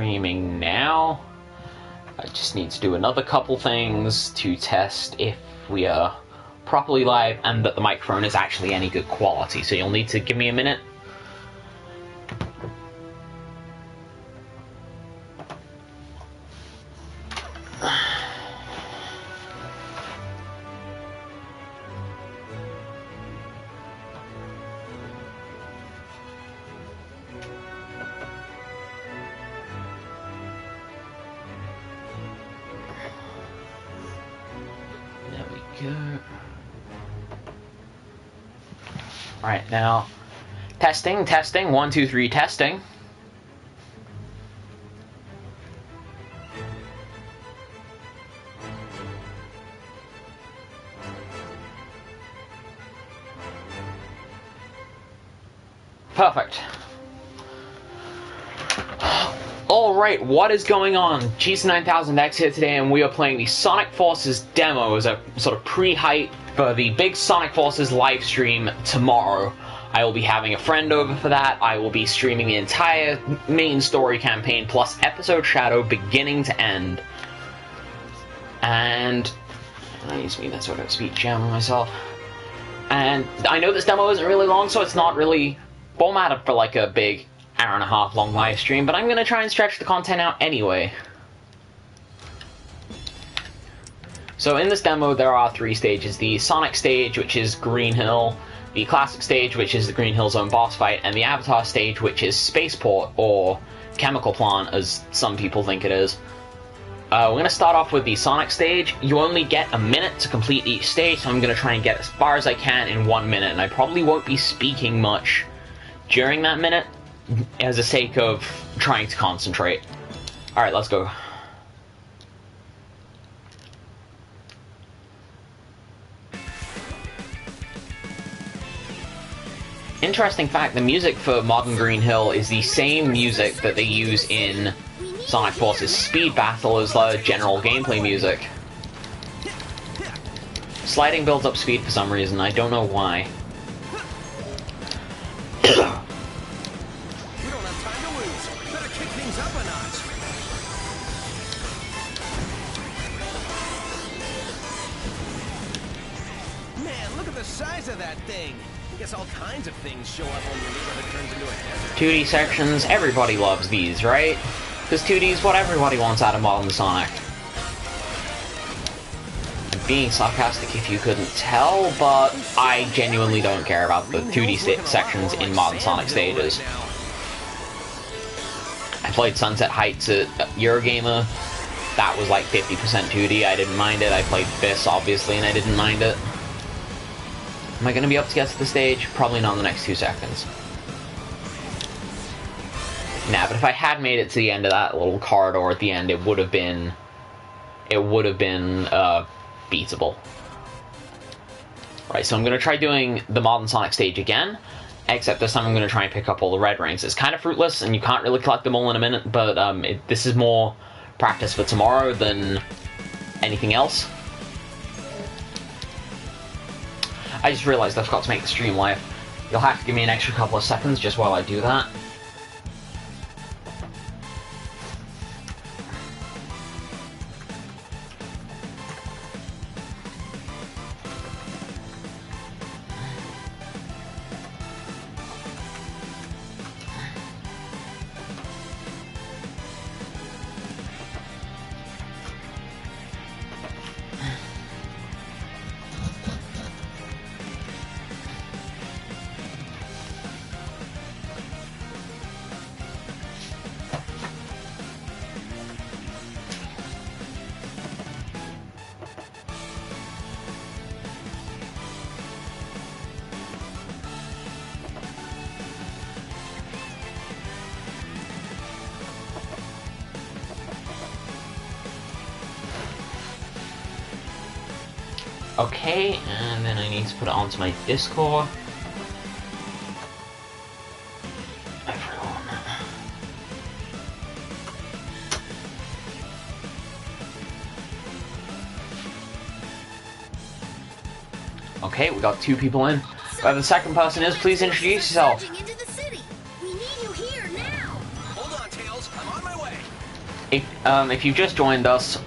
streaming now. I just need to do another couple things to test if we are properly live and that the microphone is actually any good quality. So you'll need to give me a minute. Alright, now, testing, 1, 2, 3, testing. Perfect. Alright, what is going on? GC9000X here today, and we are playing the Sonic Forces demo as a sort of pre-hype for the big Sonic Forces live stream tomorrow. I will be having a friend over for that. I will be streaming the entire main story campaign plus Episode Shadow beginning to end. And I use me that sort of speech jam on myself. And I know this demo isn't really long, so it's not really formatted for like a big hour-and-a-half long live stream, but I'm going to try and stretch the content out anyway. So in this demo there are 3 stages: the Sonic stage, which is Green Hill, the Classic stage, which is the Green Hill Zone boss fight, and the Avatar stage, which is Spaceport, or Chemical Plant, as some people think it is. We're going to start off with the Sonic stage. You only get a minute to complete each stage, so I'm going to try and get as far as I can in 1 minute, and I probably won't be speaking much during that minute, as a sake of trying to concentrate. Alright, let's go. Interesting fact, the music for Modern Green Hill is the same music that they use in Sonic Forces Speed Battle as the general gameplay music. Sliding builds up speed for some reason, I don't know why. Of that thing. I guess all kinds of things show up when your neighborhood turns into a desert. 2D sections, everybody loves these, right? Because 2D is what everybody wants out of Modern Sonic. I'm being sarcastic if you couldn't tell, but I genuinely don't care about the 2D sections in Modern Sonic stages. I played Sunset Heights at Eurogamer. That was like 50% 2D, I didn't mind it. I played this, obviously, and I didn't mind it. Am I going to be able to get to the stage? Probably not in the next 2 seconds. Nah, but if I had made it to the end of that little corridor at the end, it would have been beatable. Right, so I'm going to try doing the Modern Sonic stage again, except this time I'm going to try and pick up all the red rings. It's kind of fruitless, and you can't really collect them all in a minute, but this is more practice for tomorrow than anything else. I just realized I forgot to make the stream live. You'll have to give me an extra couple of seconds just while I do that. Okay, and then I need to put it onto my Discord. Everyone. Okay, we got 2 people in. Whoever the second person is, please introduce yourself. Into the city. We need you here now. Hold on, Tails. I'm on my way. If you've just joined us,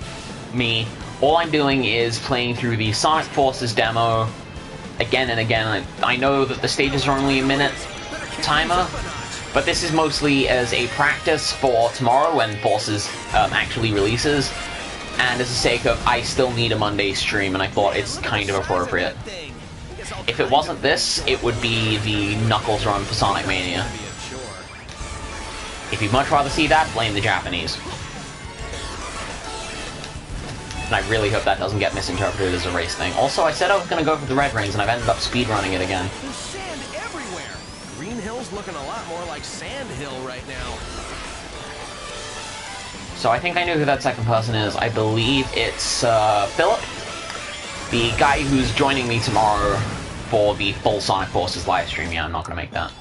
all I'm doing is playing through the Sonic Forces demo again and again. I know that the stages are only a minute timer, but this is mostly as a practice for tomorrow when Forces actually releases, and as a sake of I still need a Monday stream, and I thought it's kind of appropriate. If it wasn't this, it would be the Knuckles run for Sonic Mania. If you'd much rather see that, blame the Japanese. And I really hope that doesn't get misinterpreted as a race thing. Also, I said I was going to go for the red rings, and I've ended up speedrunning it again. There's sand everywhere! Green Hill's looking a lot more like Sand Hill right now. So I think I know who that second person is. I believe it's Philip, the guy who's joining me tomorrow for the full Sonic Forces live stream. Yeah, I'm not going to make that.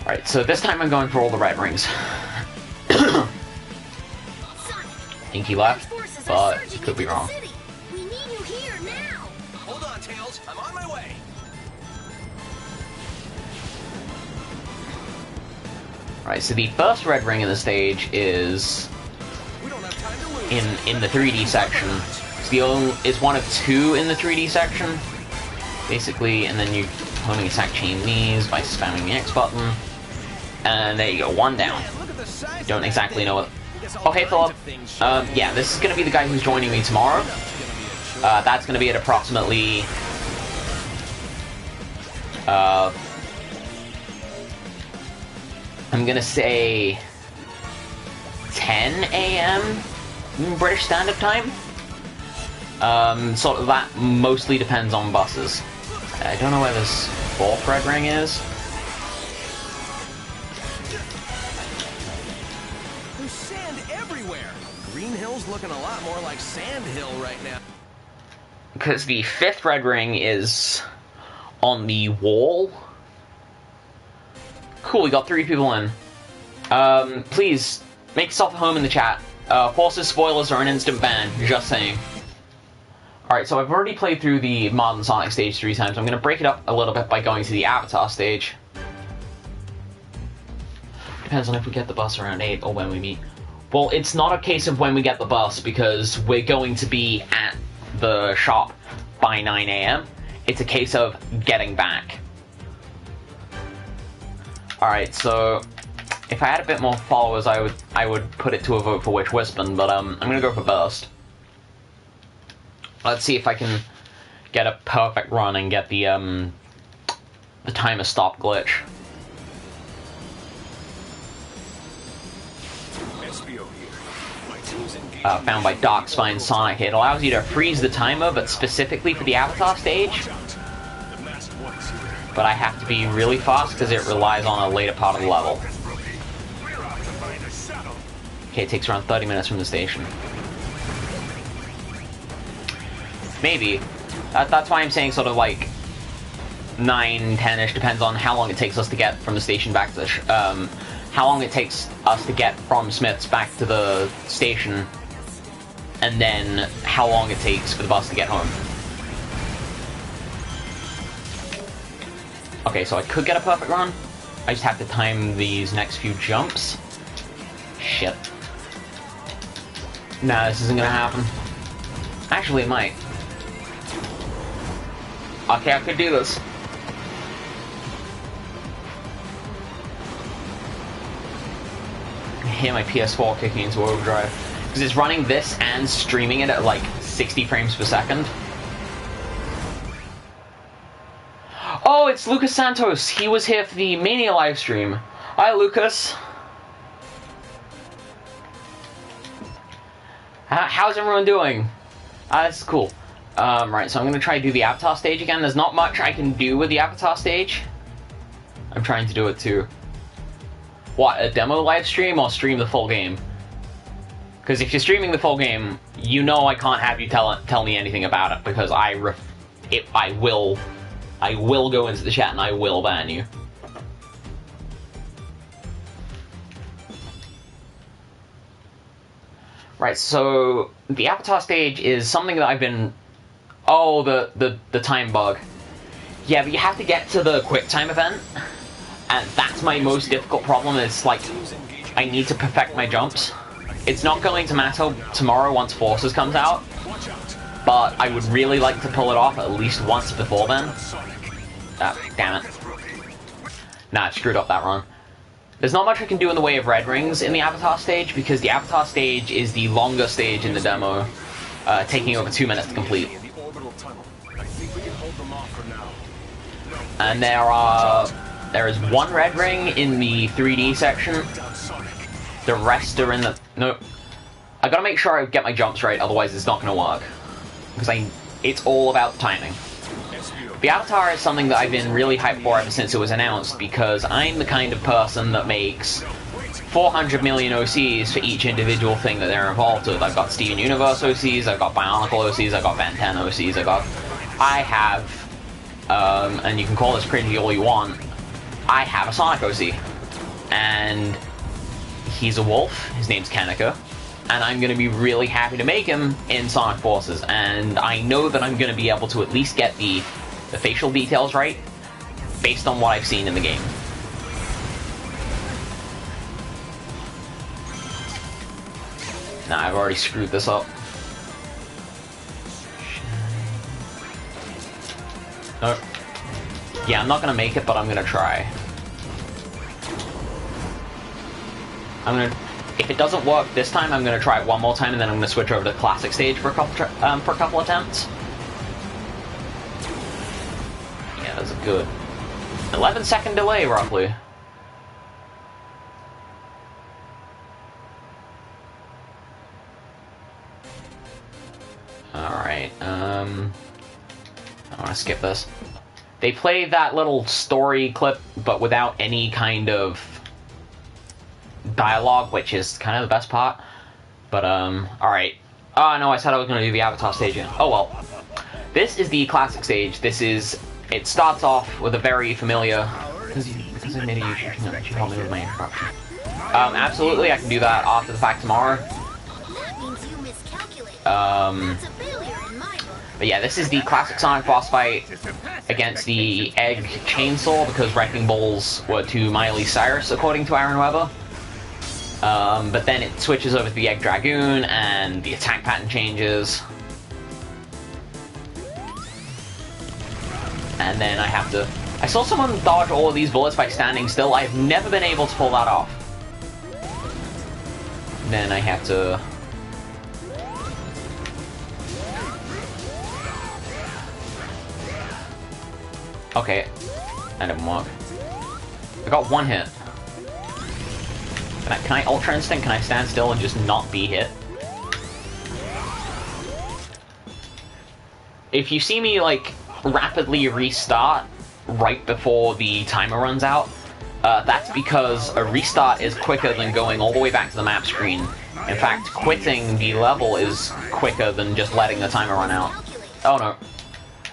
Alright, so this time I'm going for all the red rings. I think he left, but he could be wrong. We need you here now. Hold on, Tails. I'm on my way. Alright, so the first red ring in the stage is We don't have time to lose. in the 3D section. It's one of two in the 3D section, basically, and then you homing attack chain these by spamming the X button, and there you go, one down. Don't exactly know what. Okay, Philip. Yeah, this is gonna be the guy who's joining me tomorrow. That's gonna be at approximately I'm gonna say 10 a.m. British Standard Time. Sort of that mostly depends on buses. I don't know where this fourth red ring is. There's sand everywhere. Green Hill's looking a lot more like Sand Hill right now. Because the fifth red ring is on the wall. Cool, we got 3 people in. Please, make yourself at home in the chat. Forces spoilers are an instant ban, just saying. Alright, so I've already played through the Modern Sonic stage 3 times. I'm going to break it up a little bit by going to the Avatar stage. Depends on if we get the bus around 8 or when we meet. Well, it's not a case of when we get the bus, because we're going to be at the shop by 9 a.m. It's a case of getting back. Alright, so if I had a bit more followers, I would put it to a vote for Witch Wispin, but I'm gonna go for Burst. Let's see if I can get a perfect run and get the timer stop glitch. Found by Darkspine Sonic. It allows you to freeze the timer, but specifically for the Avatar stage. But I have to be really fast because it relies on a later part of the level. Okay, it takes around 30 minutes from the station. Maybe. That's why I'm saying sort of like 9, 10-ish, depends on how long it takes us to get from the station back to the how long it takes us to get from Smith's back to the station, and then how long it takes for the bus to get home. Okay, so I could get a perfect run. I just have to time these next few jumps. Shit. Nah, this isn't gonna happen. Actually, it might. Okay, I could do this. I hear my PS4 kicking into overdrive. Because it's running this and streaming it at like 60 frames per second. Oh, it's Lucas Santos. He was here for the Mania livestream. Hi, Lucas. How's everyone doing? That's cool. Right, so I'm gonna try to do the Avatar stage again. There's not much I can do with the Avatar stage. I'm trying to do it too. What, a demo live stream or stream the full game? Because if you're streaming the full game, you know I can't have you tell me anything about it, because I will go into the chat and I will ban you. Right, so the Avatar stage is something that I've been... Oh, the time bug. Yeah, but you have to get to the quick time event, and that's my most difficult problem. It's like, I need to perfect my jumps. It's not going to matter tomorrow once Forces comes out, but I would really like to pull it off at least once before then. Ah, damn it. Nah, I screwed up that run. There's not much I can do in the way of red rings in the Avatar stage, because the Avatar stage is the longer stage in the demo, taking over 2 minutes to complete. And there is one red ring in the 3D section. The rest are in the... No. I gotta make sure I get my jumps right, otherwise it's not gonna work. Because it's all about timing. The Avatar is something that I've been really hyped for ever since it was announced, because I'm the kind of person that makes 400 million OCs for each individual thing that they're involved with. I've got Steven Universe OCs, I've got Bionicle OCs, I've got Ben 10 OCs, I have, and you can call this cringy all you want, I have a Sonic OC. And he's a wolf, his name's Kenika, and I'm going to be really happy to make him in Sonic Forces, and I know that I'm going to be able to at least get the facial details right, based on what I've seen in the game. Nah, I've already screwed this up. Oh. Yeah, I'm not gonna make it, but I'm gonna try. If it doesn't work this time, I'm gonna try it one more time, and then I'm gonna switch over to the classic stage for a couple attempts. Yeah, that's a good 11-second delay, roughly. Alright, I wanna skip this. They play that little story clip, but without any kind of dialogue, which is kind of the best part. But, alright. Oh, no, I said I was gonna do the Avatar stage again. Oh, well. This is the classic stage. It starts off with a very familiar... Because I made a YouTube channel, you should help me with my introduction. Absolutely, I can do that after the fact tomorrow. But yeah, this is the classic Sonic boss fight against the Egg Chainsaw, because Wrecking Balls were to Miley Cyrus, according to Aaron Webber. But then it switches over to the Egg Dragoon, and the attack pattern changes. And then I saw someone dodge all of these bullets by standing still. I've never been able to pull that off. Then I have to... Okay, that didn't work. I got one hit. Can I Ultra Instinct? Can I stand still and just not be hit? If you see me, like, rapidly restart right before the timer runs out, that's because a restart is quicker than going all the way back to the map screen. In fact, quitting the level is quicker than just letting the timer run out. Oh no.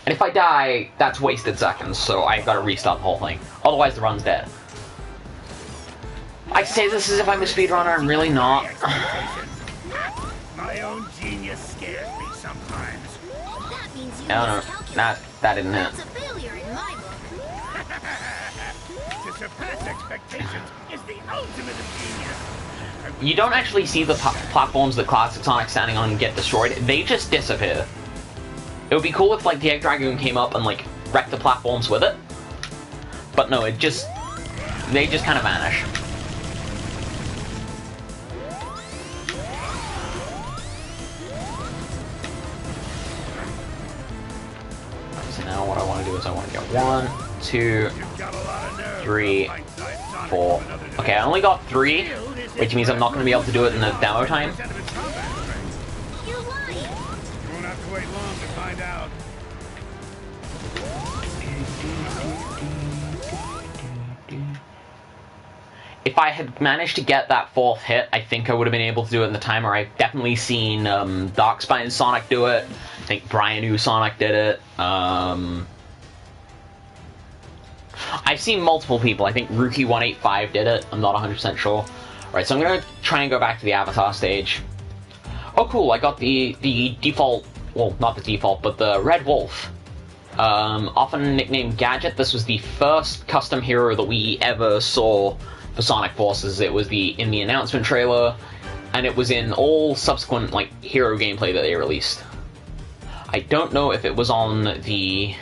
And if I die, that's wasted seconds, so I've got to restart the whole thing. Otherwise, the run's dead. I say this as if I'm a speedrunner, I'm really not. My own genius scares me sometimes. That means you I don't know. That didn't hit. That's a failure in my book. To surpass expectations is the ultimate of genius. You don't actually see the platforms that Classic Sonic's standing on get destroyed. They just disappear. It would be cool if, like, the Egg Dragoon came up and, like, wrecked the platforms with it. But no, they just kind of vanish. So now what I want to do is I want to get 1, 2, 3, 4. Okay, I only got 3, which means I'm not going to be able to do it in the demo time. You're lying. You won't have to wait long to find out. If I had managed to get that 4th hit, I think I would have been able to do it in the timer. I've definitely seen Darkspine Sonic do it. I think Brian Yu Sonic did it. I've seen multiple people. I think Rookie185 did it. I'm not 100% sure. Alright, so I'm going to try and go back to the Avatar stage. Oh cool, I got the default, well, not the default, but the Red Wolf. Often nicknamed Gadget, this was the first custom hero that we ever saw for Sonic Forces. It was in the announcement trailer, and it was in all subsequent like hero gameplay that they released. I don't know if it was on the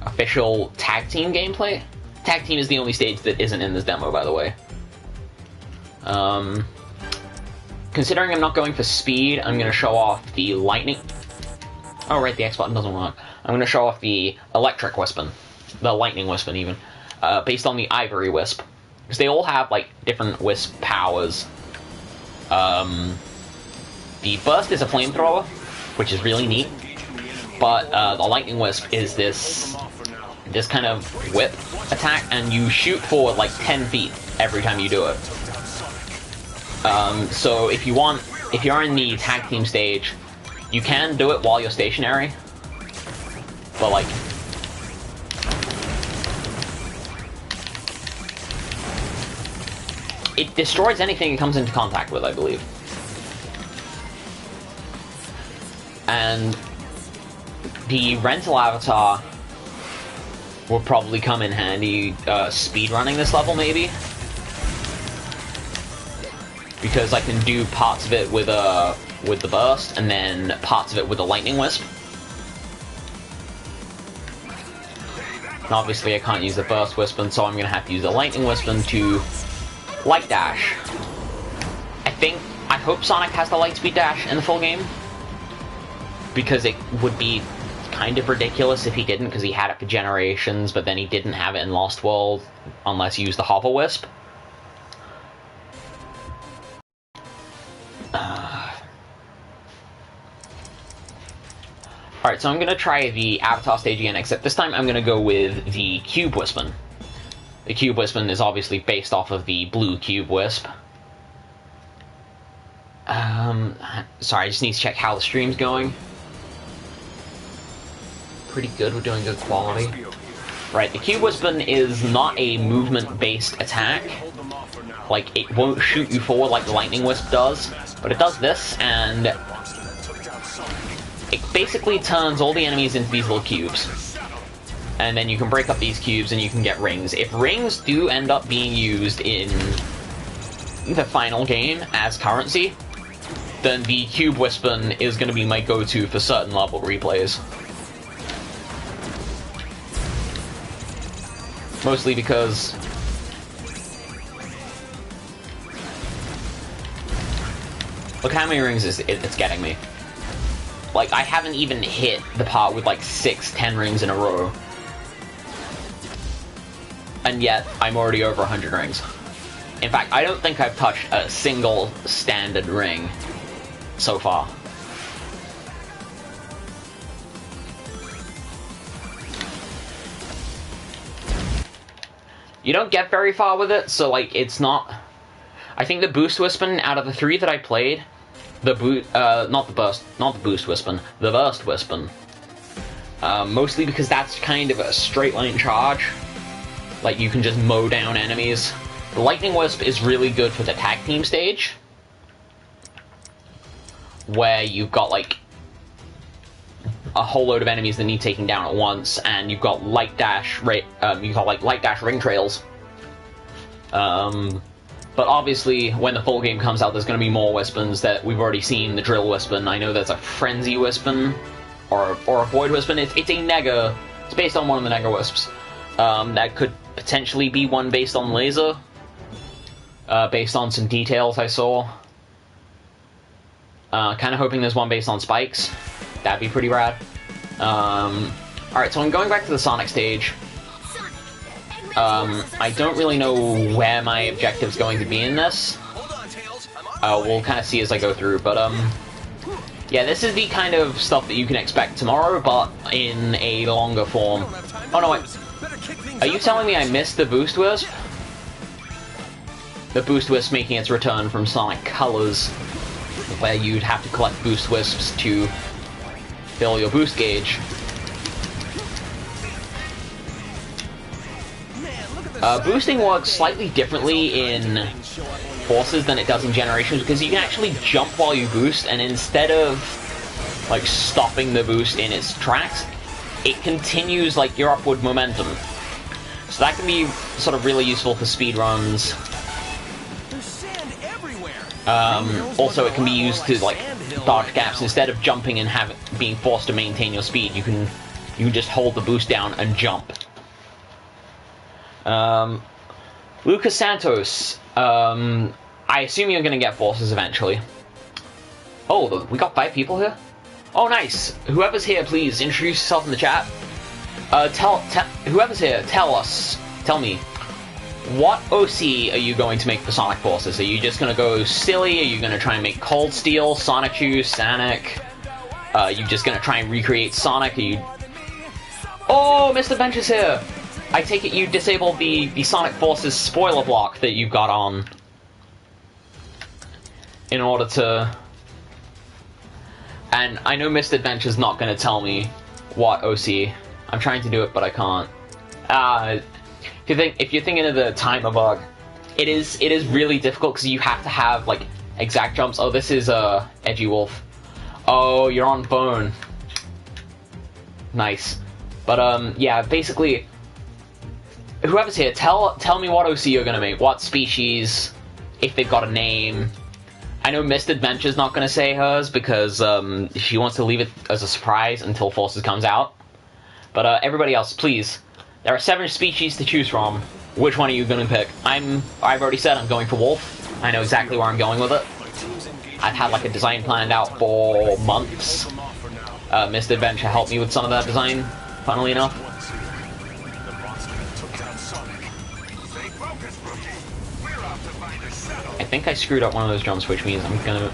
official tag team gameplay. Tag team is the only stage that isn't in this demo, by the way. Considering I'm not going for speed, I'm going to show off the lightning. Oh right, the X button doesn't work. I'm going to show off the electric Wispon, the lightning Wispon even, based on the Ivory Wisp, because they all have like different Wisp powers. The burst is a flamethrower, which is really neat, but the lightning Wisp is this kind of whip attack, and you shoot forward like 10 feet every time you do it. So if you're in the tag team stage, you can do it while you're stationary, but like, it destroys anything it comes into contact with, I believe. And the rental avatar will probably come in handy speedrunning this level, maybe. Because I can do parts of it with the burst, and then parts of it with the lightning wisp. And obviously I can't use the burst Wispon, so I'm gonna have to use the lightning Wispon to light dash. I hope Sonic has the Lightspeed dash in the full game, because it would be kind of ridiculous if he didn't, because he had it for generations, but then he didn't have it in Lost World unless you use the Hover Wisp. Alright, so I'm going to try the Avatar stage again, except this time I'm going to go with the Cube Wispon. The Cube Wispon is obviously based off of the blue Cube Wisp. Sorry, I just need to check how the stream's going. Pretty good, we're doing good quality. Right, the Cube Wispon is not a movement-based attack. Like, it won't shoot you forward like the Lightning Wisp does, but it does this, and it basically turns all the enemies into these little cubes. And then you can break up these cubes and you can get rings. If rings do end up being used in the final game as currency, then the Cube Wispon is going to be my go-to for certain level replays. Mostly because look how many rings it's getting me. Like, I haven't even hit the part with like 6-10 rings in a row. And yet, I'm already over 100 rings. In fact, I don't think I've touched a single standard ring so far. You don't get very far with it, so like, it's not... I think the Boost Wispon, out of the 3 that I played, the Boost Wispon, the Burst Wispon. Mostly because that's kind of a straight line charge. Like, you can just mow down enemies. The Lightning Wisp is really good for the tag team stage, where you've got like a whole load of enemies that need taking down at once, and you've got light dash, light dash ring trails. But obviously, when the full game comes out, there's going to be more Wispons that we've already seen. The Drill Wispon, I know there's a Frenzy Wispon, or a Void Wispon. It's a Nega. It's based on one of the Nega Wisps. That could potentially be one based on Laser, based on some details I saw. Kind of hoping there's one based on Spikes. That'd be pretty rad. Alright, so I'm going back to the Sonic stage. I don't really know where my objective's going to be in this. We'll kind of see as I go through, but, yeah, this is the kind of stuff that you can expect tomorrow, but in a longer form. Oh, no, wait. Are you telling me I missed the Boost Wisp? The Boost Wisp making its return from Sonic Colors, where you'd have to collect Boost Wisps to fill your boost gauge. Boosting works slightly differently in Forces than it does in Generations, because you can actually jump while you boost, and instead of like stopping the boost in its tracks, it continues like your upward momentum. So that can be sort of really useful for speed runs. There's sand everywhere. Also, it can be used to like dodge gaps instead of jumping and being forced to maintain your speed. You can just hold the boost down and jump. Lucas Santos. I assume you're gonna get forces eventually. Oh, we got 5 people here. Oh, nice. Whoever's here, please introduce yourself in the chat. Whoever's here, tell me, what OC are you going to make for Sonic Forces? Are you just gonna go silly? Are you gonna try and make Cold Steel, Sonichu, Sonic? Are you just gonna try and recreate Sonic? Are you... Oh, Mr. Bench is here! I take it you disabled the Sonic Forces spoiler block that you've got on in order to... And I know Mr. Adventure's not going to tell me what OC. I'm trying to do it, but I can't. If you're thinking of the timer bug, it is really difficult because you have to have like exact jumps. Oh, this is Edgy Wolf. Oh, you're on phone. Nice. But yeah, basically, whoever's here, tell me what OC you're gonna make. What species? If they've got a name. I know Mist Adventure's not going to say hers because she wants to leave it as a surprise until Forces comes out. But everybody else, please. There are 7 species to choose from. Which one are you going to pick? I've already said I'm going for Wolf. I know exactly where I'm going with it. I've had like a design planned out for months. Mist Adventure helped me with some of that design, funnily enough. I think I screwed up one of those jumps, which means I'm gonna...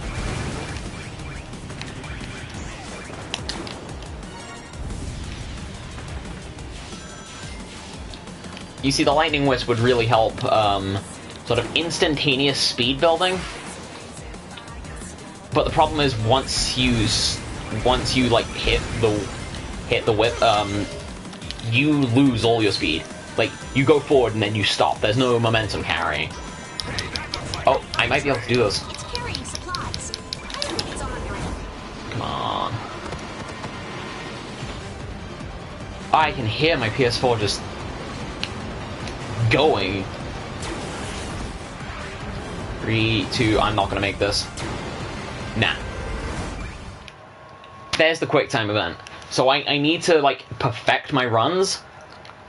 You see, the Lightning Wisp would really help, sort of instantaneous speed building. But the problem is, once you like hit the whip, you lose all your speed. Like, you go forward and then you stop. There's no momentum carry. Oh, I might be able to do this. It's carrying supplies. I don't think it's on your end. Come on. I can hear my PS4 just going. 3, 2, I'm not gonna make this. Nah. There's the quick time event. So I need to like perfect my runs,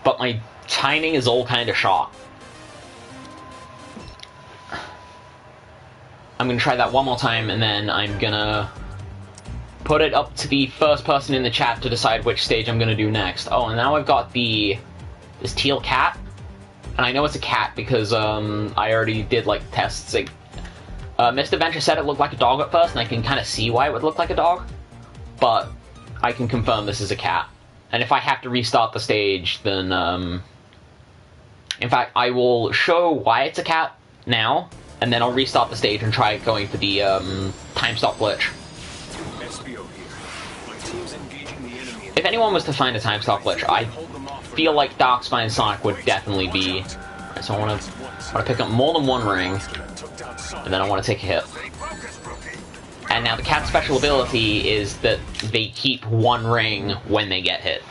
but my timing is all kind of shot. I'm gonna try that one more time, and then I'm gonna put it up to the first person in the chat to decide which stage I'm gonna do next. Oh, and now I've got this teal cat, and I know it's a cat because I already did like tests. Like, Mr. Venture said it looked like a dog at first, and I can kind of see why it would look like a dog, but I can confirm this is a cat. And if I have to restart the stage, then in fact, I will show why it's a cat now. And then I'll restart the stage and try going for the time stop glitch. If anyone was to find a time stop glitch, I feel like Darkspine Sonic would definitely be. So I want to pick up more than one ring, and then I want to take a hit. And now the cat's special ability is that they keep one ring when they get hit.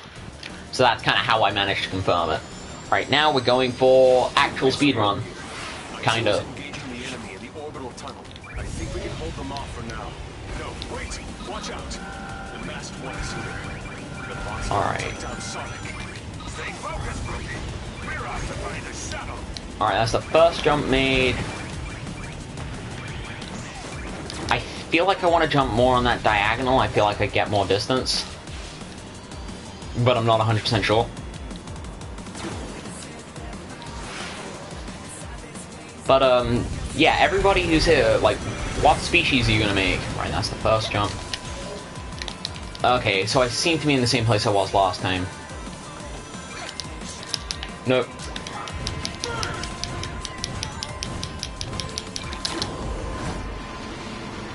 So that's kind of how I managed to confirm it. Right now we're going for actual speedrun, kinda. Alright. Alright, that's the first jump made. I feel like I want to jump more on that diagonal. I feel like I get more distance. But I'm not 100% sure. But, yeah, everybody who's here, like, what species are you gonna make? Right, that's the first jump. Okay, so I seem to be in the same place I was last time. Nope.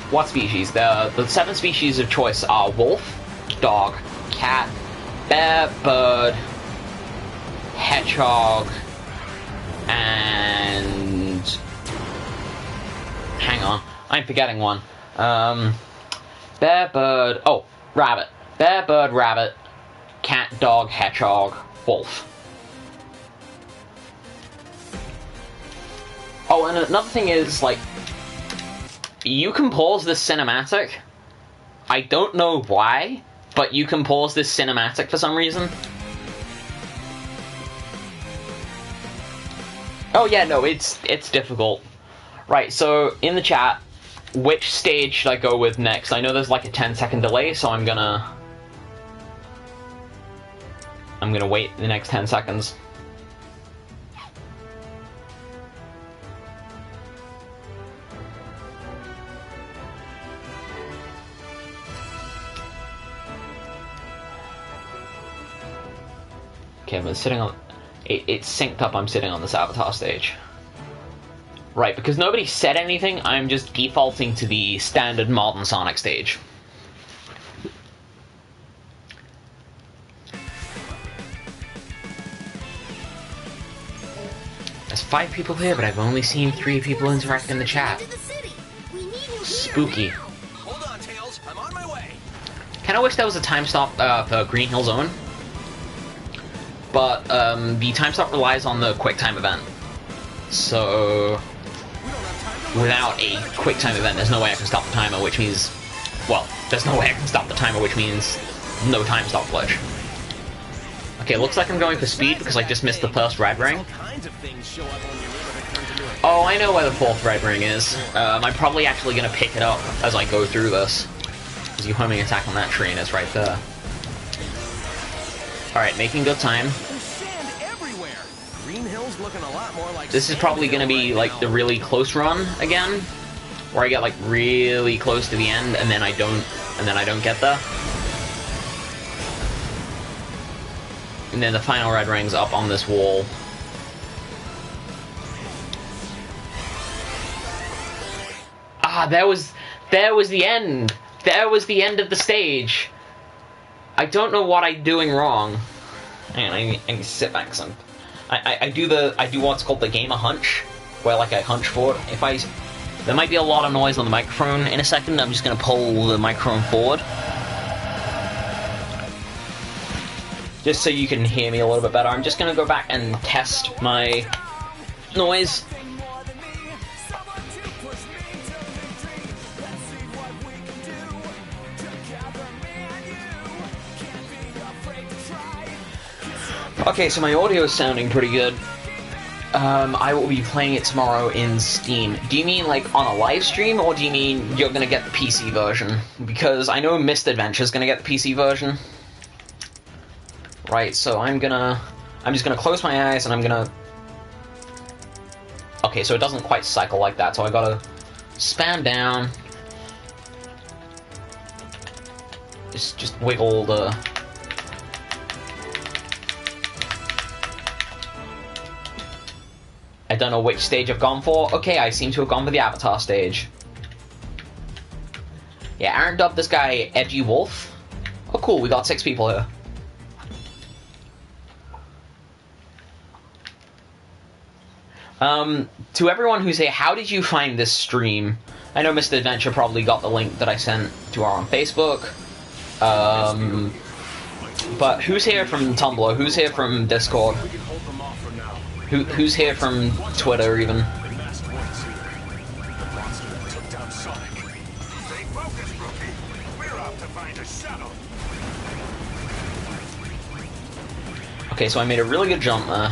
What species? The 7 species of choice are wolf, dog, cat, bear, bird, hedgehog, and... hang on, I'm forgetting one. Bear, bird... oh, rabbit. Bear, bird, rabbit, cat, dog, hedgehog, wolf. Oh, and another thing is, like, you can pause this cinematic. I don't know why, but you can pause this cinematic for some reason. Oh yeah, no, it's difficult. Right, so in the chat, which stage should I go with next? I know there's like a 10-second delay, so I'm gonna wait the next 10 seconds. Okay, I'm sitting on... It's synced up, I'm sitting on this Avatar stage. Right, because nobody said anything, I'm just defaulting to the standard modern Sonic stage. There's 5 people here, but I've only seen 3 people interact in the chat. Spooky. Hold on, Tails. I'm on my way. Kinda wish there was a time stop for Green Hill Zone. But the time stop relies on the QuickTime event. So without a QuickTime event, there's no way I can stop the timer, which means... Well, there's no way I can stop the timer, which means no time stop glitch. Okay, looks like I'm going for speed because I just missed the first red ring. Oh, I know where the 4th red ring is. I'm probably actually going to pick it up as I go through this. Because you homing attack on that tree and it's right there. Alright, making good time. This is probably going to be like the really close run again, where I get like really close to the end and then I don't get there. And then the final red ring's up on this wall. Ah, there was the end. There was the end of the stage. I don't know what I'm doing wrong. Hang on, I can sit back some. I do what's called the gamer hunch, where like I hunch forward. There might be a lot of noise on the microphone in a second. I'm just gonna pull the microphone forward, just so you can hear me a little bit better. I'm just gonna go back and test my noise. Okay, so my audio is sounding pretty good. I will be playing it tomorrow in Steam. Do you mean like on a live stream, or do you mean you're gonna get the PC version? Because I know Mist Adventure's gonna get the PC version. Right, so I'm just gonna close my eyes and I'm gonna... Okay, so it doesn't quite cycle like that, so I gotta span down. Just wiggle the... I don't know which stage I've gone for. Okay, I seem to have gone for the Avatar stage. Yeah, Aaron dubbed this guy Edgy Wolf. Oh cool, we got 6 people here. To everyone who's here, how did you find this stream? I know Mr. Adventure probably got the link that I sent to our on Facebook. But who's here from Tumblr? Who's here from Discord? Who's here from Twitter, even? Okay, so I made a really good jump there.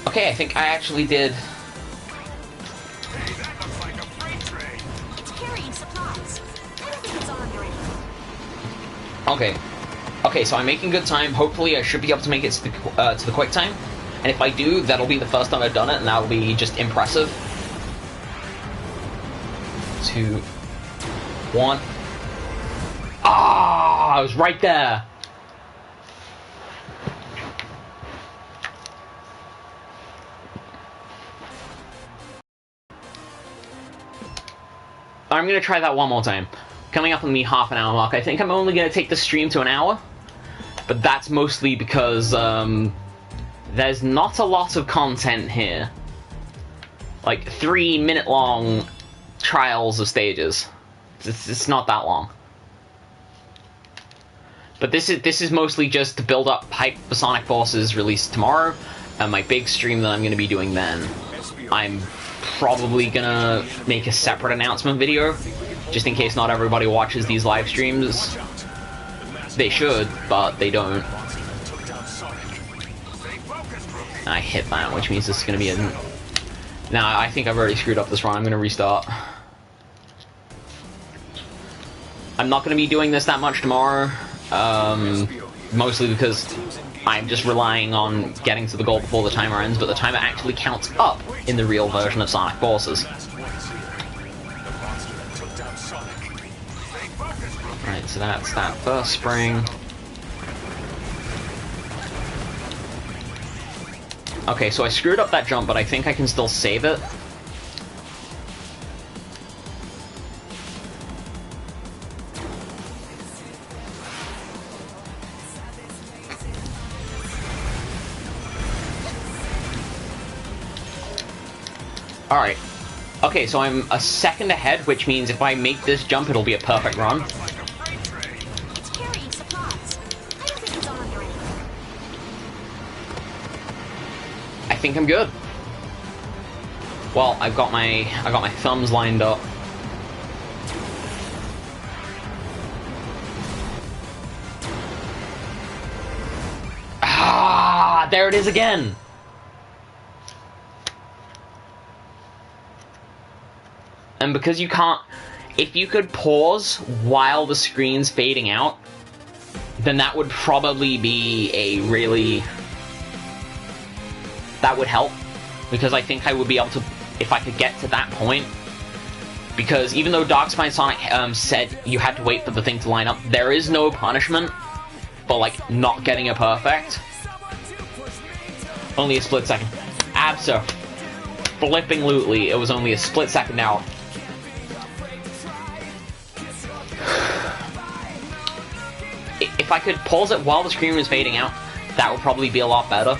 Okay, I think I actually did. Hey, that looks like a freight train. It's carrying supplies. I don't think it's armed or anything. Okay. Okay, so I'm making good time. Hopefully I should be able to make it to the quick time. And if I do, that'll be the first time I've done it, and that'll be just impressive. 2, 1. Ah, I was right there. I'm going to try that one more time. Coming up on the half an hour mark. I think I'm only going to take the stream to an hour. But that's mostly because, there's not a lot of content here. Like 3-minute long trials of stages. It's not that long. But this is mostly just to build up hype for Sonic Forces release tomorrow, and my big stream that I'm going to be doing then. I'm probably gonna make a separate announcement video, just in case not everybody watches these live streams. They should, but they don't. I hit that, which means this is going to be a... Nah, I think I've already screwed up this run. I'm going to restart. I'm not going to be doing this that much tomorrow. Mostly because I'm just relying on getting to the goal before the timer ends, but the timer actually counts up in the real version of Sonic Forces. Right, so that's that first spring. Okay, so I screwed up that jump, but I think I can still save it. Alright. Okay, so I'm a second ahead, which means if I make this jump, it'll be a perfect run. It's carrying supplies. I don't think it's armed or anything. I think I'm good. Well, I got my thumbs lined up. Ah, there it is again. And because you can't, if you could pause while the screen's fading out, then that would probably be a really, that would help, because I think I would be able to, if I could get to that point, because even though Darkspine Sonic said you had to wait for the thing to line up, there is no punishment for, like, not getting it perfect. Only a split second. Abso-flipping-lutely, it was only a split second out. If I could pause it while the screen was fading out, that would probably be a lot better.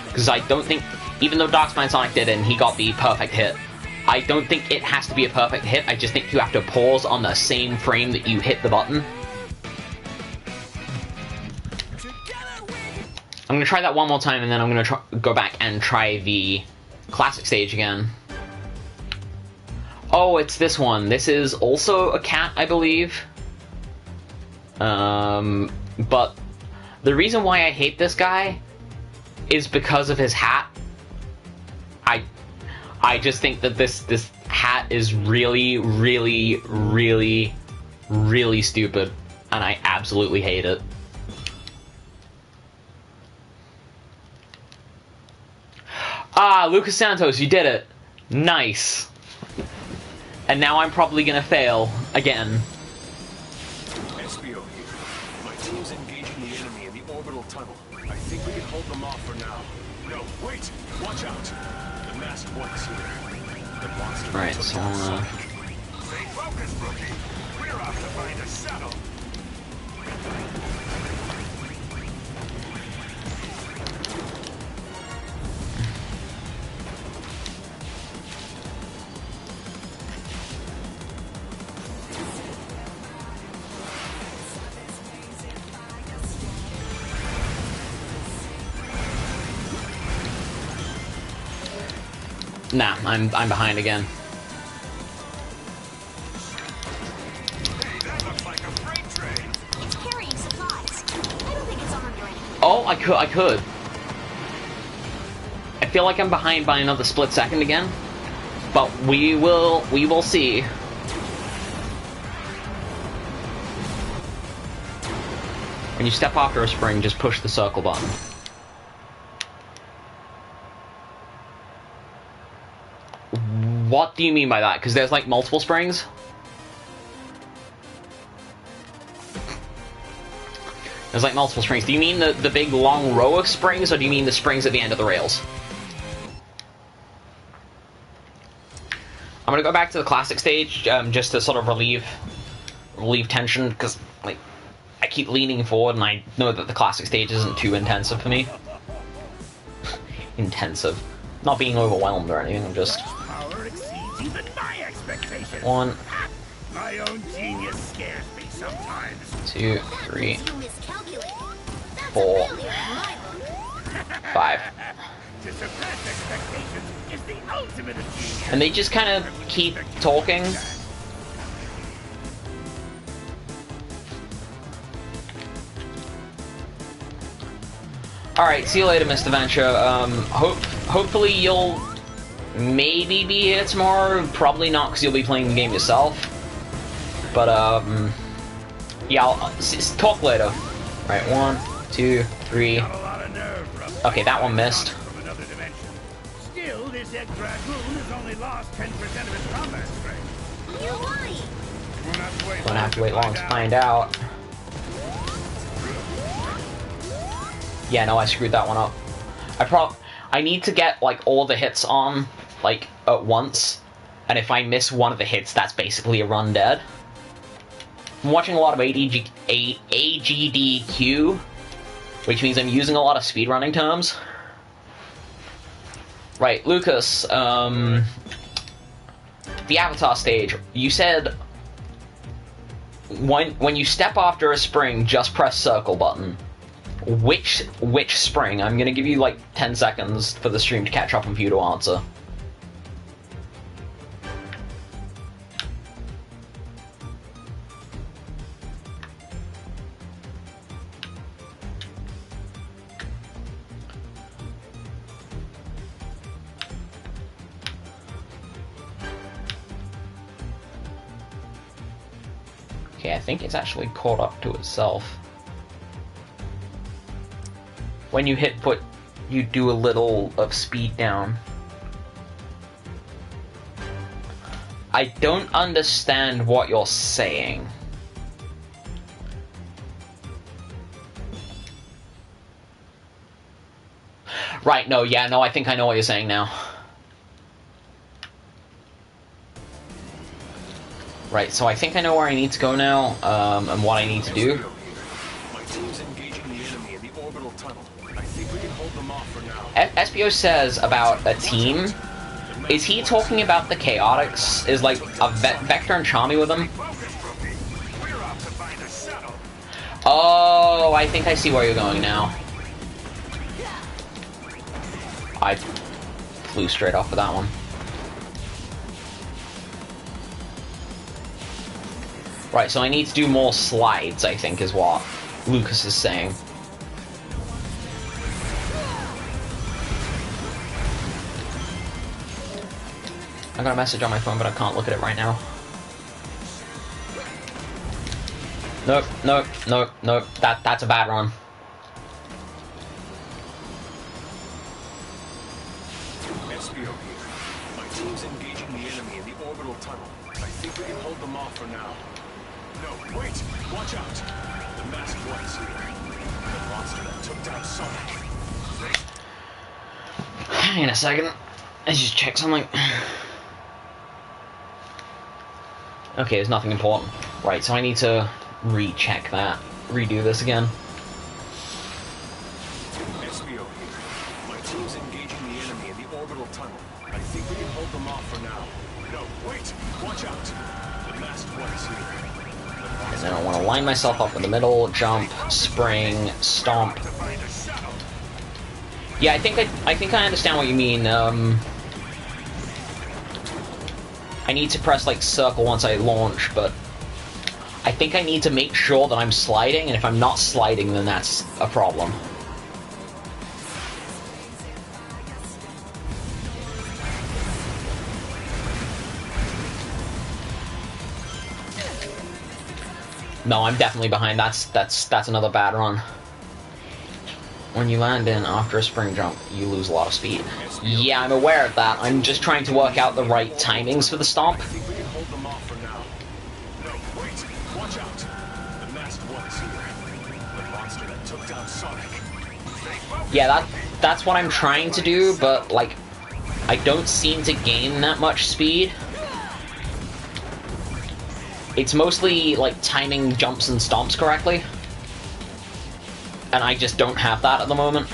Because I don't think, even though Darkspine Sonic did it and he got the perfect hit, I don't think it has to be a perfect hit. I just think you have to pause on the same frame that you hit the button. I'm going to try that one more time, and then I'm going to go back and try the classic stage again. Oh, it's this one. This is also a cat, I believe. But the reason why I hate this guy is because of his hat. I just think that this hat is really, really, really, really stupid, and I absolutely hate it. Ah, Lucas Santos, you did it. Nice. And now I'm probably gonna fail again. SBO here. My team's engaging the enemy in the orbital tunnel. I think we can hold them off for now. No, wait! Watch out! The masked one's here. The monster. Right, so Stay focused, rookie. We're off to find a shuttle. Nah, I'm behind again. Hey, that looks like a freight train. It's carrying supplies. I don't think it's armed or anything. Oh, I could. I feel like I'm behind by another split second again, but we will see. When you step after a spring, just push the circle button. What do you mean by that? Because there's like multiple springs? There's like multiple springs. Do you mean the big long row of springs, or do you mean the springs at the end of the rails? I'm gonna go back to the classic stage, just to sort of relieve tension, because like I keep leaning forward and I know that the classic stage isn't too intensive for me. intensive. Not being overwhelmed or anything, I'm just... Power exceeds even my expectations. 1, My own genius scares me sometimes. 2, 3, You miscalculated. That's 4, a failure in my book. 5. To surpass expectations is the ultimate of genius. And they just kind of keep talking. Alright, see you later, Mr. Venture. Hopefully you'll maybe be here tomorrow. Probably not, because you'll be playing the game yourself. But, yeah, I'll talk later. Right, 1, 2, 3. Got a lot of nerve, rough. Okay, that one missed. From another dimension. Still, this egg dragoon has only lost 10% of its combat strength. You're lying. Won't have to wait Don't have to wait long to out. find out. Yeah, no, I screwed that one up. I need to get, like, all the hits on, like, at once. And if I miss one of the hits, that's basically a run dead. I'm watching a lot of AGDQ, which means I'm using a lot of speedrunning terms. Right, Lucas, the Avatar stage, you said when you step after a spring, just press circle button. Which spring? I'm gonna give you like 10 seconds for the stream to catch up and for you to answer. Okay, I think it's actually caught up to itself. When you hit put, you do a little of speed down. I don't understand what you're saying. Right, no, yeah, no, I think I know what you're saying now. Right, so I think I know where I need to go now, and what I need to do. My team's engaging the enemy in the orbital tunnel. I think we can hold them off for now. SBO says about a team. Is he talking about the Chaotix? Is like a Vector and Charmy with him? We're off to find a shuttle. Oh, I think I see where you're going now. I flew straight off of that one. Right, so I need to do more slides, I think, is what Lucas is saying. I got a message on my phone, but I can't look at it right now. Nope, nope, nope, nope. That's a bad run. SBO here. My team's engaging the enemy in the orbital tunnel. I think we can hold them off for now. No, wait! Watch out! The masked one's here. The monster that took down Sonic. Hang on a second. Let's just check something. Okay, there's nothing important. Right, so I need to recheck that. Redo this again. SBO here. My team's engaging the enemy in the orbital tunnel. I think we can hold them off for now. No, wait! Watch out! The masked one's here. And then I want to line myself up in the middle, jump, spring, stomp. To find a shuttle. Yeah, I think I understand what you mean. I need to press like circle once I launch, but I think I need to make sure that I'm sliding, and if I'm not sliding, then that's a problem. No, I'm definitely behind. That's another bad run. When you land in after a spring jump, you lose a lot of speed. Yeah, I'm aware of that. I'm just trying to work out the right timings for the stomp. I think we can hold them off for now. No, wait! Watch out! The masked one's here. The monster that took down Sonic. Yeah, that's what I'm trying to do, but like I don't seem to gain that much speed. It's mostly like timing jumps and stomps correctly. And I just don't have that at the moment.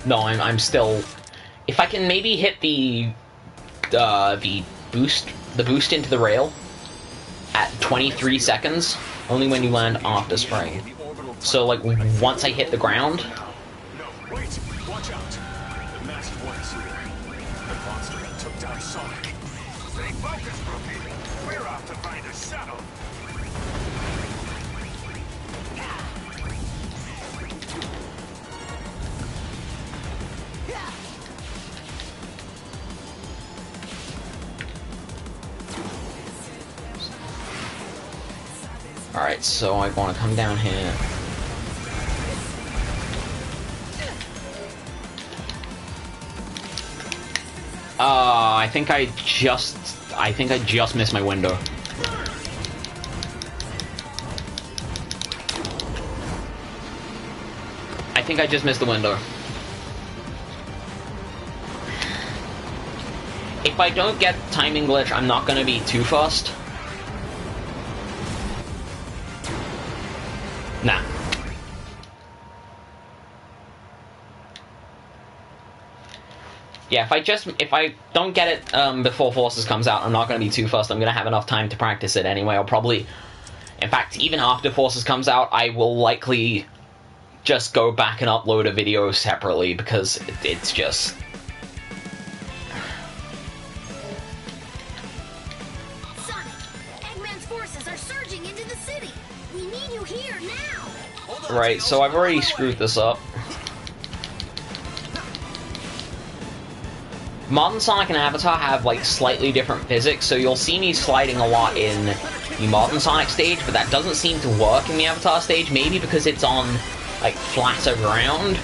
No, I'm still... If I can maybe hit the boost into the rail at 23 seconds, only when you land after spring. So, like, once I hit the ground... No, wait! Watch out! The masked one's here. The monster that took down Sonic. Stay focused, rookie! We're off to find a shuttle! Alright, so I want to come down here. I think I just missed my window. I think I just missed the window. If I don't get timing glitch, I'm not gonna be too fussed. Nah. Yeah, if I don't get it before Forces comes out, I'm not going to be too fussed. I'm going to have enough time to practice it anyway. I'll probably... In fact, even after Forces comes out, I will likely just go back and upload a video separately, because it's just... Sonic, Eggman's forces are surging into the city. We need you here now. Right, so I've already screwed this up. Modern Sonic and Avatar have, like, slightly different physics, so you'll see me sliding a lot in the Modern Sonic stage, but that doesn't seem to work in the Avatar stage, maybe because it's on, like, flatter ground.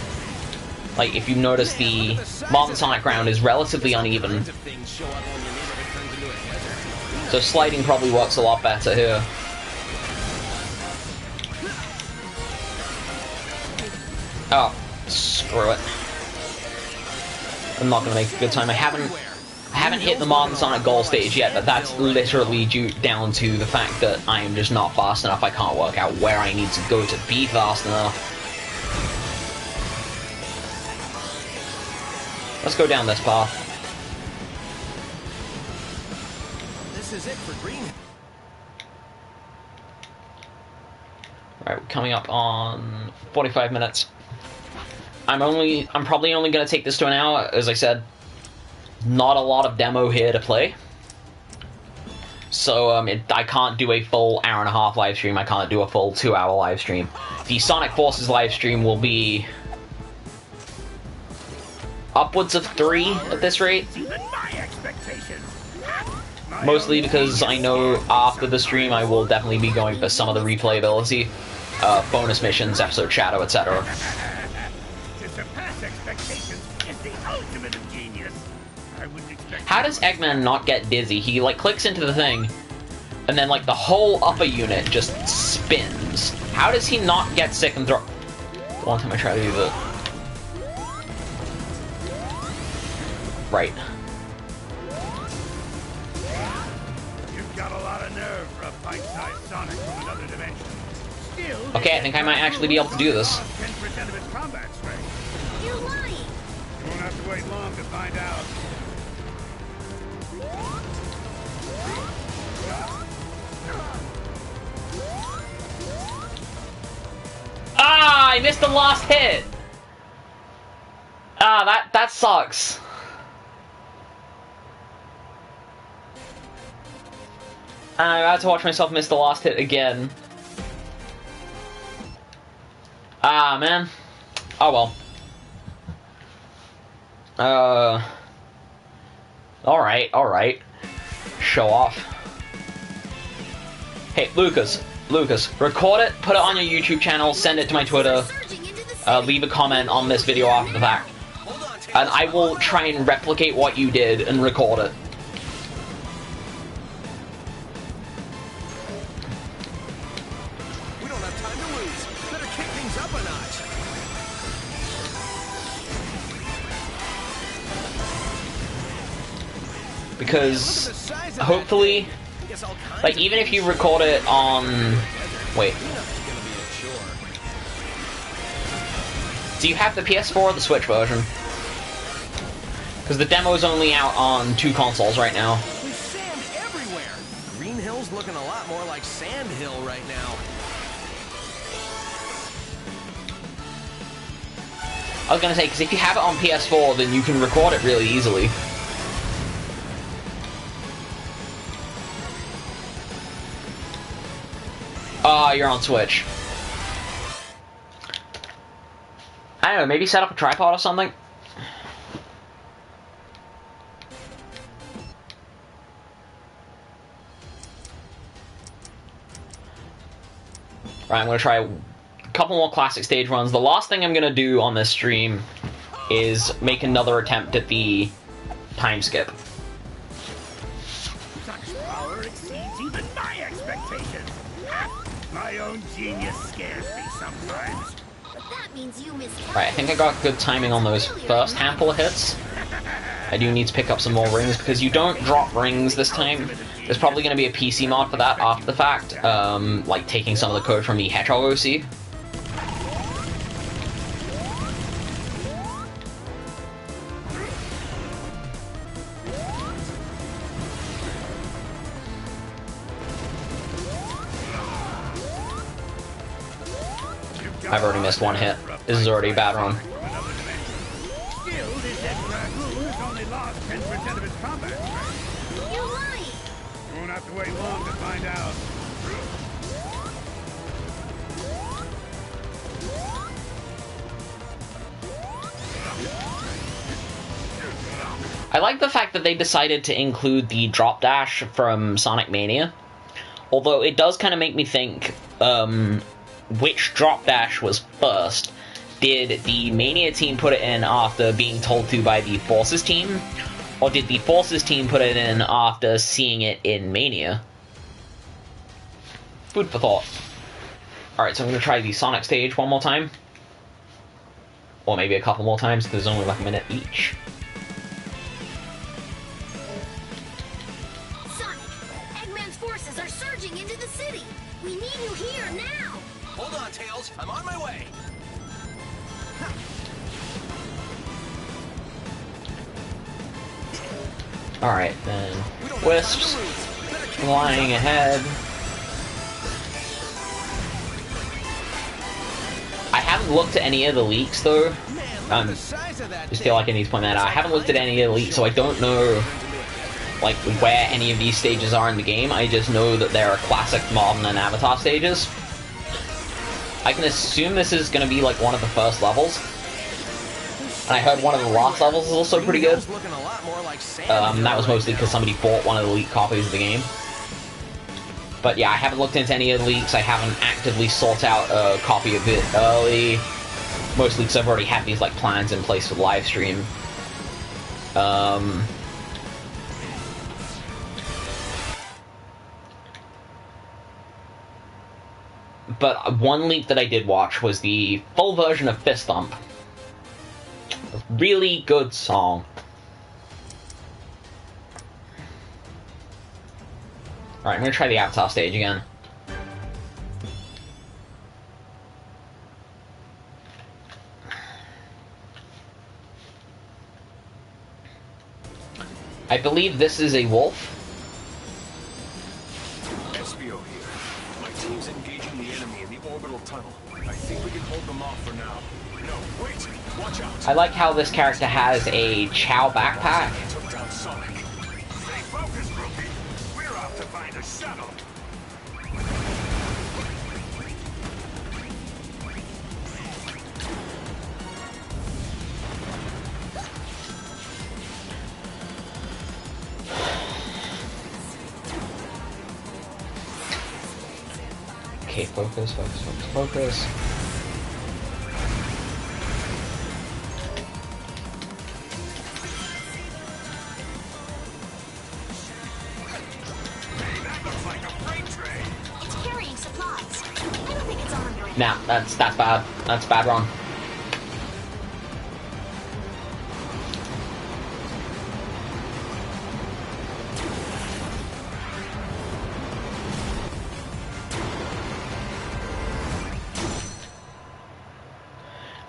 Like, if you notice, the Modern Sonic ground is relatively uneven. So sliding probably works a lot better here. Oh, screw it. I'm not gonna make a good time. I haven't hit the Modern Sonic goal stage yet, but that's literally due down to the fact that I am just not fast enough. I can't work out where I need to go to be fast enough. Let's go down this path. This is it for Green. Right, we're coming up on 45 minutes. I'm probably only going to take this to an hour, as I said. Not a lot of demo here to play. So, I can't do a full hour-and-a-half live stream. I can't do a full 2-hour live stream. The Sonic Forces live stream will be upwards of 3 at this rate. Mostly because I know after the stream I will definitely be going for some of the replayability, bonus missions, episode shadow, etc. How does Eggman not get dizzy? He, like, clicks into the thing, and then, like, the whole upper unit just spins. How does he not get sick and throw... One time I tried to do that. Right. You've got a lot of nerve for a bite-sized Sonic from another dimension. Still, Okay, I think I might actually be able to do this. 10% of its combat strength. You're lying. You won't have to wait long to find out. Ah, I missed the last hit! Ah, that sucks. I had to watch myself miss the last hit again. Ah, man. Oh well. Alright. Show off. Hey, Lucas, record it, put it on your YouTube channel, send it to my Twitter, leave a comment on this video after the fact, and I will try and replicate what you did and record it. We don't have time to lose. Better kick things up a notch. Because hopefully, like, even if you record it on... Wait. Do you have the PS4 or the Switch version? Because the demo's only out on 2 consoles right now. There's sand everywhere. Green Hill's looking a lot more like Sand Hill right now. I was gonna say, because if you have it on PS4, then you can record it really easily. You're on Switch. I don't know, maybe set up a tripod or something? Right, I'm gonna try a couple more classic stage runs. The last thing I'm gonna do on this stream is make another attempt at the time skip. Such power exceeds even my expectations. My own genius scares me sometimes. But that means you missed. Right, I think I got good timing on those first handful of hits. I do need to pick up some more rings, because you don't drop rings this time. There's probably going to be a PC mod for that after the fact, like taking some of the code from the Hedgehog OC. I've already missed one hit. This is already a bad run. Still, this ex-dragoon has only lost 10% of its combat strength. You're lying. Won't have to wait long to find out. I like the fact that they decided to include the drop dash from Sonic Mania. Although it does kind of make me think, which drop dash was first? Did the Mania team put it in after being told to by the Forces team? Or did the Forces team put it in after seeing it in Mania? Food for thought. Alright, so I'm going to try the Sonic stage one more time. Or maybe a couple more times, because there's only like a minute each. Sonic, Eggman's forces are surging into the city. We need you here now. Hold on, Tails. I'm on my way. Alright, then. Wisps. Flying ahead. I haven't looked at any of the leaks, though. Just feel like I need to point that out. I haven't looked at any of the leaks, so I don't know, like, where any of these stages are in the game. I just know that there are classic, modern, and Avatar stages. I can assume this is going to be, like, one of the first levels. And I heard one of the last levels is also pretty good. That was mostly because somebody bought one of the leaked copies of the game. But yeah, I haven't looked into any of the leaks. I haven't actively sought out a copy of it early. Mostly because I've already had these, like, plans in place for the live stream. But one leak that I did watch was the full version of Fist Thump. A really good song. Alright, I'm gonna try the Avatar stage again. I believe this is a wolf. SBO here. My team's engaging the enemy in the orbital tunnel. I think we can hold them off for now. No, wait! Watch out! I like how this character has a Chow backpack. Took down Sonic. Stay focused, rookie. We're off to find a shuttle. Okay, focus, focus, focus, focus. It's carrying supplies. I don't think it's armed right Nah, that's bad. That's bad run.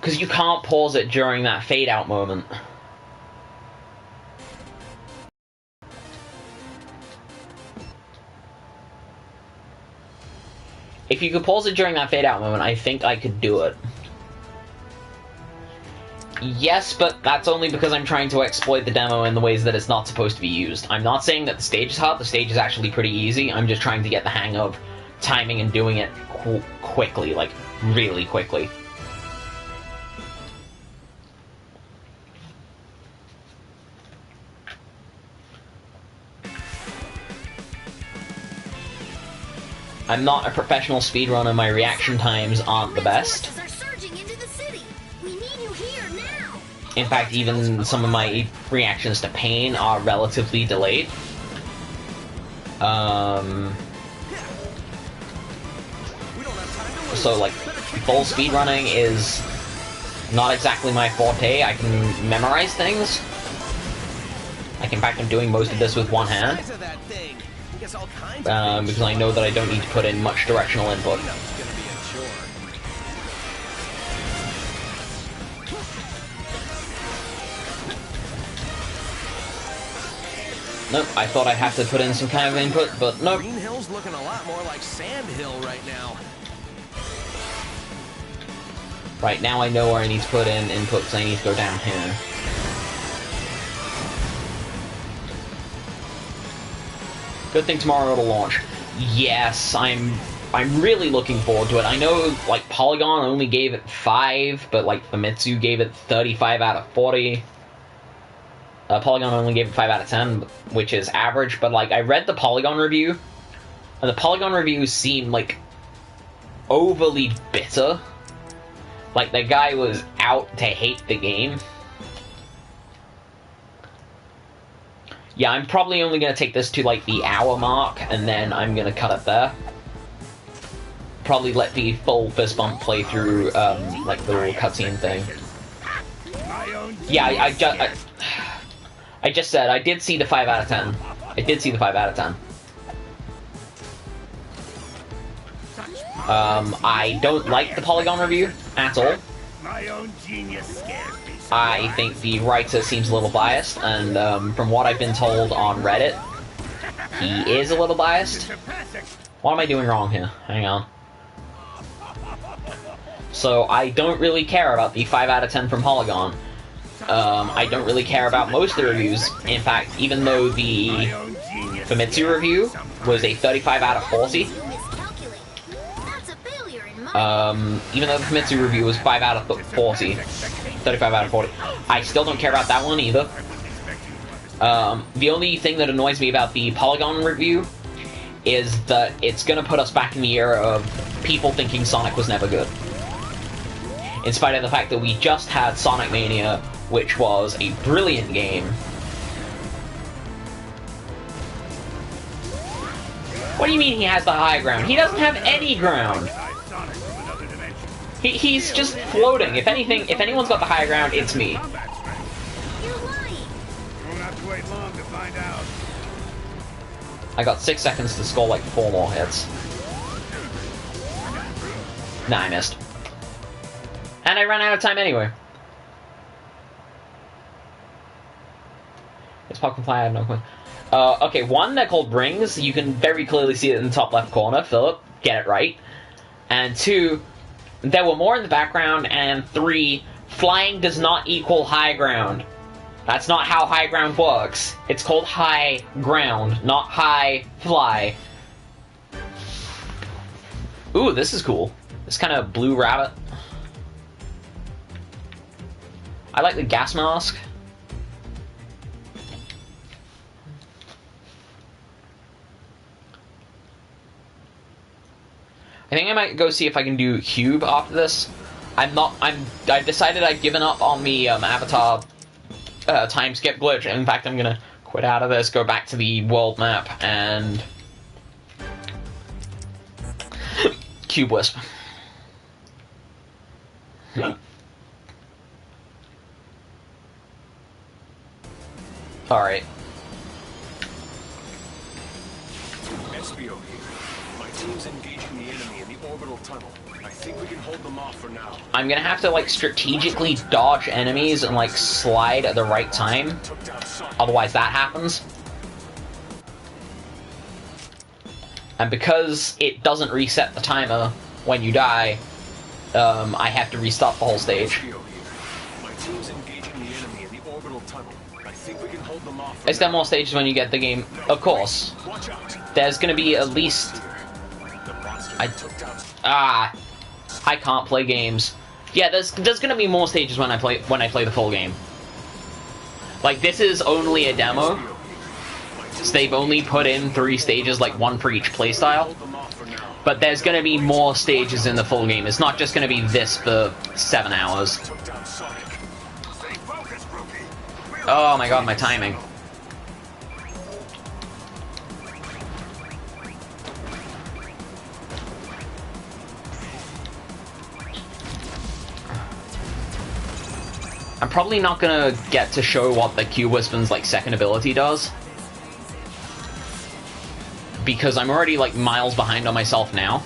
Because you can't pause it during that fade out moment. If you could pause it during that fade out moment, I think I could do it. Yes, but that's only because I'm trying to exploit the demo in the ways that it's not supposed to be used. I'm not saying that the stage is hard, the stage is actually pretty easy. I'm just trying to get the hang of timing and doing it quickly, like, really quickly. I'm not a professional speedrunner, my reaction times aren't the best. In fact, even some of my reactions to Pain are relatively delayed. So, like, full speedrunning is not exactly my forte. I can memorize things. Like, in fact, I'm doing most of this with one hand. Because I know that I don't need to put in much directional input. Nope, I thought I'd have to put in some kind of input, but nope. Green Hill's looking a lot more like Sand Hill right now. Right, now I know where I need to put in input, because I need to go down here. Good thing tomorrow it'll launch. Yes, I'm really looking forward to it. I know, like, Polygon only gave it 5, but, like, Famitsu gave it 35 out of 40. Polygon only gave it 5 out of 10, which is average, but, like, I read the Polygon review, and the Polygon review seemed, like, overly bitter. Like, the guy was out to hate the game. Yeah, I'm probably only going to take this to, like, the hour mark, and then I'm going to cut it there. Probably let the full fist bump play through, like, the little cutscene thing. Yeah, I just said, I did see the 5 out of 10. I did see the 5 out of 10. I don't like the Polygon review at all. I think the writer seems a little biased, and from what I've been told on Reddit, he is a little biased. What am I doing wrong here? Hang on. So, I don't really care about the 5 out of 10 from Polygon. I don't really care about most of the reviews. In fact, even though the Famitsu review was a 35 out of 40, even though the Famitsu review was 5 out of 40, 35 out of 40, I still don't care about that one either. The only thing that annoys me about the Polygon review is that it's gonna put us back in the era of people thinking Sonic was never good. In spite of the fact that we just had Sonic Mania, which was a brilliant game. What do you mean he has the high ground? He doesn't have any ground! He's just floating. If anything, if anyone's got the high ground, it's me. I got 6 seconds to score like 4 more hits. Nah, I missed. And I ran out of time anyway. It's Pokemon Fly, I have no clue. Okay, 1, they're called rings. You can very clearly see it in the top left corner. Philip, get it right. And 2, there were more in the background. And 3, flying does not equal high ground. That's not how high ground works. It's called high ground, not high fly. Ooh, this is cool. This kind of blue rabbit. I like the gas mask. I think I might go see if I can do Cube after this. I've decided I've given up on the Avatar time skip glitch. In fact, I'm gonna quit out of this, go back to the world map, and Cube Wisp. Espio here. My team's engaging the enemy in the orbital tunnel. I think we can hold them off for now. I'm gonna have to, like, strategically dodge enemies and, like, slide at the right time. Took down Sonic. Otherwise that happens. And because it doesn't reset the timer when you die, I have to restart the whole stage. Espio here. My team's engaging the enemy in the orbital tunnel. I think we can hold them off for Is there now. more stages when you get the game? Of course. Watch out. There's gonna be at least... The monster I- took down I can't play games. Yeah, there's gonna be more stages when I play the full game. Like, this is only a demo, so they've only put in 3 stages, like 1 for each playstyle. Hold them off for now. But there's gonna be more stages in the full game. It's not just gonna be this for 7 hours. Took down Sonic. Stay focused, rookie. Oh my god, my timing. I'm probably not gonna get to show what the Q-Wispen's, like, second ability does. Because I'm already, like, miles behind on myself now.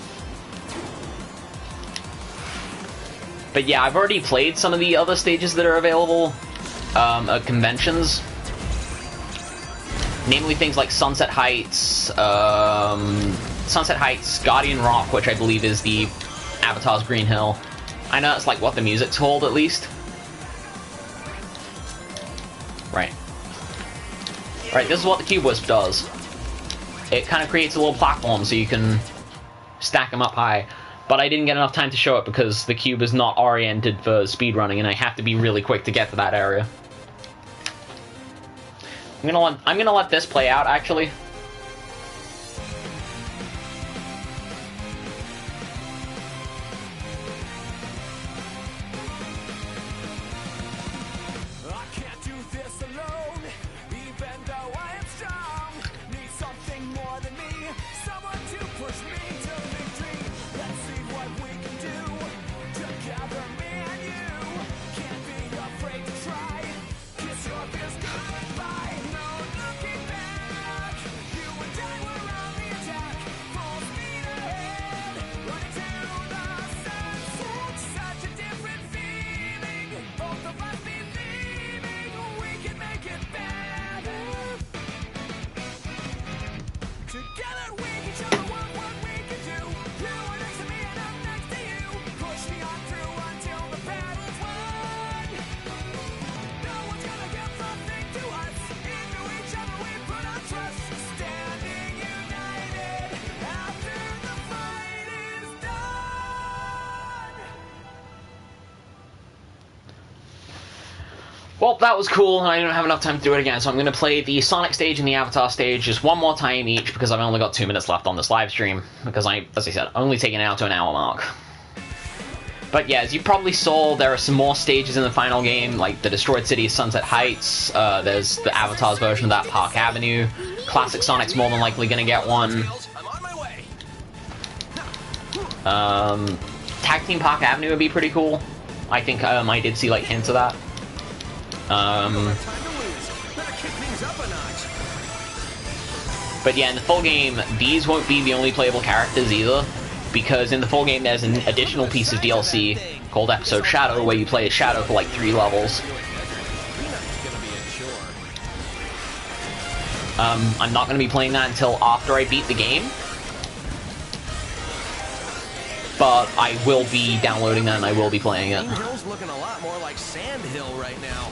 But yeah, I've already played some of the other stages that are available at conventions. Namely things like Sunset Heights, Guardian Rock, which I believe is the Avatar's Green Hill. I know it's like what the music's called, at least. Right. Right, this is what the Q-Wisp does. It kind of creates a little platform so you can stack them up high. But I didn't get enough time to show it because the cube is not oriented for speedrunning and I have to be really quick to get to that area. I'm gonna let this play out, actually. I can't do this alone, even though I am strong. Need something more than me, someone to push me to victory. Let's see what we can do together, me and you. Can't be afraid to try. Kiss your fears goodbye. No looking back. You and I were on the attack. Full speed ahead, running to the sunset. Such a different feeling. Both of us believing we can make it better. Together we can show the world what we can do. You are next to me and I'm next to you. Push me on through until the battle's won. No one's gonna give something to us. Into each other we put our trust. Standing united after the fight is done. Well, that was cool, and I don't have enough time to do it again, so I'm going to play the Sonic stage and the Avatar stage just one more time each, because I've only got 2 minutes left on this live stream, because as I said, only taking it out to an hour mark. But yeah, as you probably saw, there are some more stages in the final game, like the Destroyed City Sunset Heights, there's the Avatar's version of that, Park Avenue. Classic Sonic's more than likely going to get one. I'm on my way. Tag Team Park Avenue would be pretty cool. I think I did see like hints of that. Time to lose. Better kick things up a notch. But yeah, in the full game, these won't be the only playable characters either, because in the full game there's an additional piece of DLC called Episode Shadow, where you play as Shadow for like 3 levels. Peanut's gonna be a chore. I'm not going to be playing that until after I beat the game, but I will be downloading that and I will be playing it. Green Hill's looking a lot more like Sand Hill right now.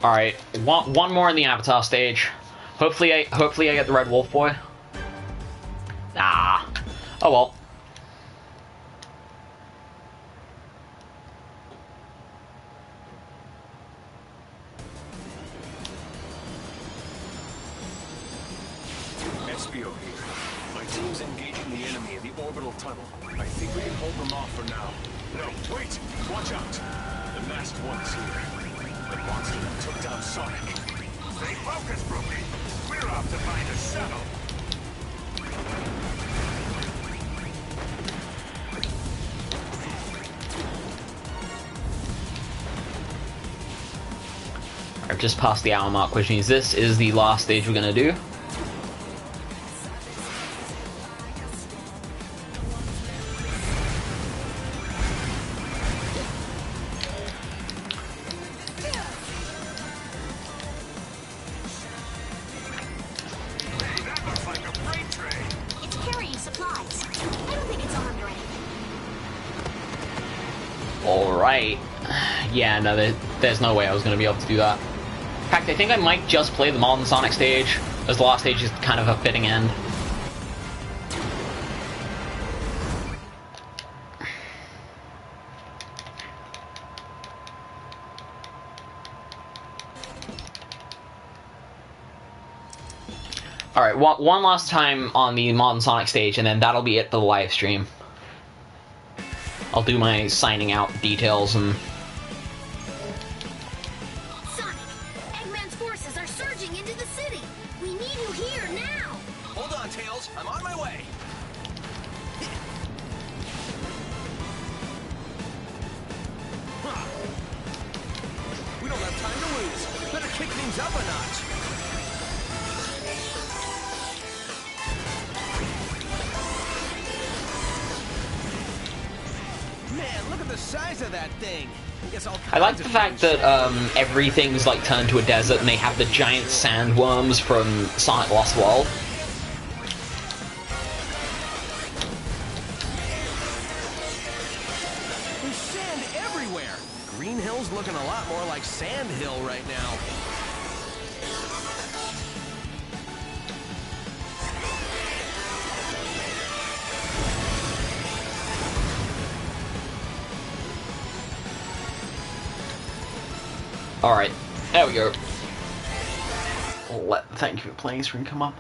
All right, one more in the Avatar stage. Hopefully I get the Red Wolf Boy. Ah, oh well. Espio here. My team's engaging the enemy in the orbital tunnel. I think we can hold them off for now. No, wait! Watch out! The masked one is here. Sonic. Stay focused, Brooklyn. We're off to find a shuttle. I've just passed the hour mark, which means this is the last stage we're gonna do. That looks like a freight train. It's carrying supplies. I don't think it's armed or anything. Alright. Yeah, no, there's no way I was gonna be able to do that. In fact, I think I might just play the modern Sonic stage, as the last stage is kind of a fitting end. Alright, one last time on the modern Sonic stage, and then that'll be it for the live stream. I'll do my signing out details and... Sonic, Eggman's forces are surging into the city. We need you here now. Hold on, Tails. I'm on my way. We don't have time to lose. Better kick things up a notch. Man, look at the size of that thing. I like the fact that everything's like turned to a desert and they have the giant sandworms from Sonic Lost World. There's sand everywhere. Green Hill's looking a lot more like Sand Hill right now. Alright, there we go. Let thank you for playing screen come up.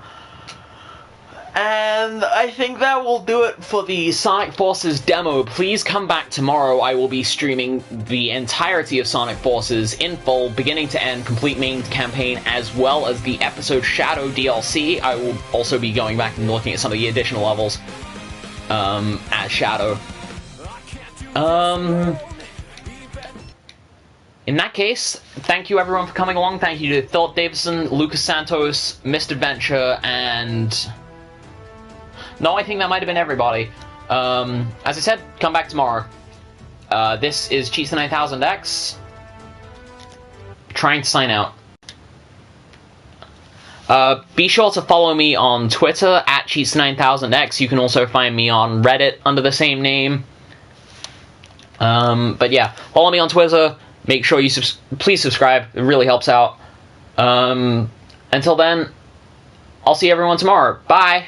And I think that will do it for the Sonic Forces demo. Please come back tomorrow. I will be streaming the entirety of Sonic Forces in full, beginning to end, complete main campaign, as well as the episode Shadow DLC. I will also be going back and looking at some of the additional levels as Shadow. In that case, thank you everyone for coming along. Thank you to Philip Davison, Lucas Santos, Missed Adventure, and... No, I think that might have been everybody. As I said, come back tomorrow. This is Cheats9000X, trying to sign out. Be sure to follow me on Twitter, at Cheats9000X. You can also find me on Reddit under the same name. But yeah, follow me on Twitter. Make sure you please subscribe. It really helps out. Until then, I'll see everyone tomorrow. Bye!